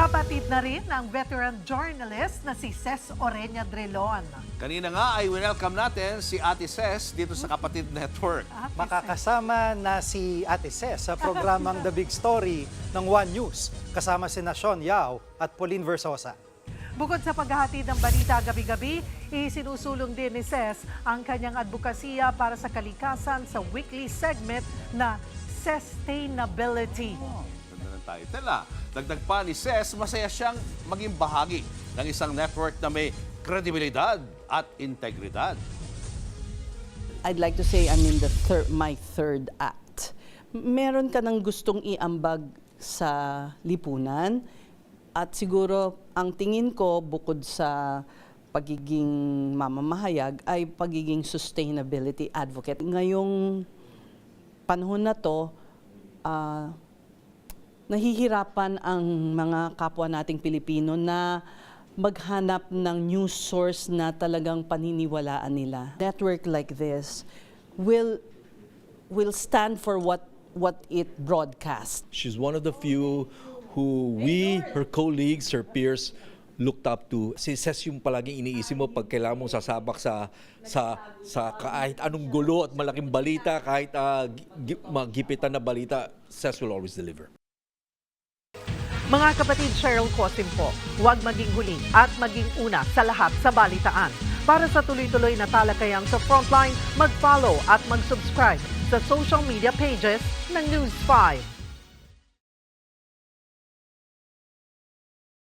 Kapatid na rin ng veteran journalist na si Ces Orenya Drilon. Kanina nga ay welcome natin si Ate Ces dito sa Kapatid Network. Makakasama na si Ate Ces sa programang The Big Story ng One News. Kasama si Sean Yao at Pauline Versosa. Bukod sa paghahatid ng balita gabi-gabi, isinusulong din ni Ces ang kanyang advokasya para sa kalikasan sa weekly segment na Sustainability. Ganda ng title Dagdag pa ni Ces, masaya siyang maging bahagi ng isang network na may kredibilidad at integridad. I'd like to say I'm in my third act. Meron ka ng gustong iambag sa lipunan at siguro ang tingin ko bukod sa pagiging mamamahayag ay pagiging sustainability advocate. Ngayong panahon na to, nahihirapan ang mga kapwa nating Pilipino na maghanap ng news source na talagang paniniwalaan nila. Network like this will stand for what it broadcasts. She's one of the few who her colleagues, her peers, looked up to. Si Ces yung palaging iniisip mo pag kailangan mong sasabak sa kahit anong gulo at malaking balita, kahit magipitan na balita, Ces will always deliver. Mga kapatid, Cheryl Cosim po, huwag maging huli at maging una sa lahat sa balitaan. Para sa tuloy-tuloy na talakayang sa Frontline, mag-follow at mag-subscribe sa social media pages ng News 5.